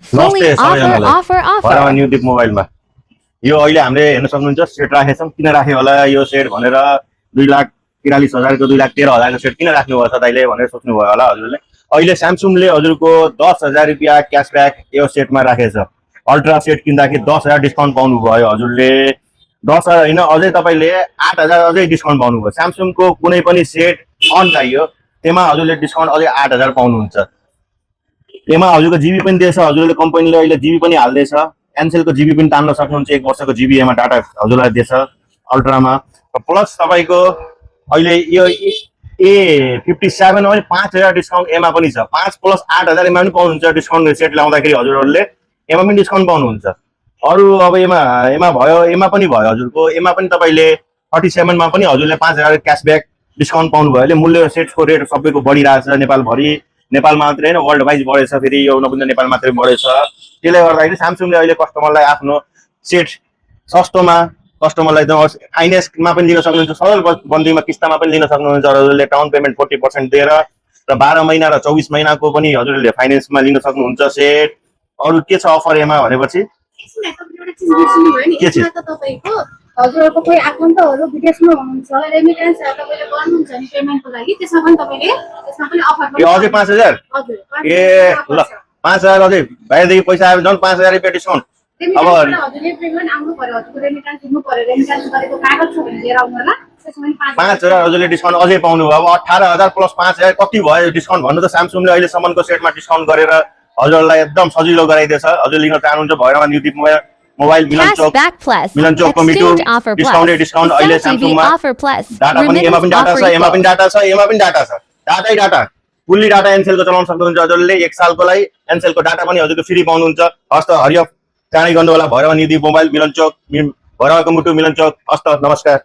Fully नमस्ते सबैजनालाई offer. भरमा न्यू दिप मोबाइलमा यो अहिले हामीले हेर्न सक्नुहुन्छ सेट राखेछौँ किन राख्यो होला यो सेट भनेर 2,43,000 को 2,13,000 को सेट किन राख्नुभयो त दाइले भनेर सोच्नुभयो होला हजुरले अहिले स्यामसङले हजुरको 10,000 रुपियाँ क्यासब्याक यो सेटमा राखेछ अल्ट्रा सेट किन्दाखेरि 10,000 डिस्काउन्ट पाउनुभयो हजुरले 10,000 होइन अझै तपाईँले 8,000 अझै डिस्काउन्ट पाउनुभयो स्यामसङको कुनै पनि सेट अन चाहियो त्यसमा हजुरले डिस्काउन्ट अझै 8,000 पाउनुहुन्छ यसमा हजुरको जिबी पनि दिएछ हजुरले कम्पनीले अहिले जिबी पनि हाल्दैछ एनसेलको जिबी पनि तान्न सक्नुहुन्छ 1 वर्षको जिबी एमा डाटा हजुरलाई दिएछ अल्ट्रामा प्लस तपाईँको अहिले यो A57 मा पनि 5,000 डिस्काउन्ट एमा पनि छ 5 प्लस 8,000 एमा पनि पाउनुहुन्छ डिस्काउन्ट सेट ल्याउँदाखेरि हजुरहरूले एमा पनि डिस्काउन्ट पाउनुहुन्छ अरू अब एमा भयो एमा पनि भयो हजुरको एमा पनि तपाईँले 37 मा पनि हजुरले 5,000 क्यासब्याक डिस्काउन्ट पाउनुभयो मूल्य सेटको रेट सबैको बढिरहेछ नेपालभरि नेपालमा मात्रै होइन वर्ल्ड वाइज बढेछ फेरि यो नपुग्ने नेपाल मात्रै बढेछ त्यसले गर्दाखेरि स्यामसङले अहिले कस्टमरलाई आफ्नो सेट सस्तोमा कस्टमरलाई एकदम फाइनेन्समा पनि दिन सक्नुहुन्छ सरल बन्दीमा किस्तामा पनि लिन सक्नुहुन्छ हजुरले डाउन पेमेन्ट 40% दिएर र 12 महिना र 24 महिनाको पनि हजुरले फाइनेन्समा लिन सक्नुहुन्छ सेट अरू के छ अफर एमा भनेपछि के छ हजुरको कोही आफन्तहरु विदेशमा हुनुहुन्छ रेमिटेन्स तपाईले गर्नुहुन्छ नि पेमेन्टको लागि त्यसमा पनि तपाईले त्यसमा पनि अफर पनि अझै 5,000 हजुर ए ल 5,000 अझै भाइदेखि पैसा आयो झन् 5,000 रुपैयाँ डिस्काउन्ट अब हजुरले पेमेन्ट आउनु पर्यो हजुरको रेमिटेन्स दिनु पर्यो रेमिटेन्स गरेको कागज छ भने लिएर आउनु होला त्यसमा पनि 5,000 हजुरले डिस्काउन्ट अझै पाउनु अब 18,000 प्लस 5,000 कति भयो डिस्काउन्ट भन्नु त स्यामसङले अहिले सम्मको सेटमा डिस्काउन्ट गरेर हजुरलाई एकदम सजिलो गराइदिएछ हजुर लिन चाहनुहुन्छ भएरमा न्यू दिप मोबाइल मिलन चोक कमिटु डिस्काउन्ट अहिले स्यामसङमा डाटा पनि एमा पनि डाटा छ एमा पनि डाटा छ एमा पनि डाटा छ डाटै डाटा फुल्ली डाटा एनसेलको चलाउन सक्नुहुन्छ हजुरले 1 सालको लागि एनसेलको डाटा पनि हजुरको फ्री पाउनुहुन्छ हस्त हरियो चाँडै गर्नु होला भएरमा न्यू दिप मोबाइल मिलन चोक भएरमा कमिटु मिलन चोक हस्त नमस्कार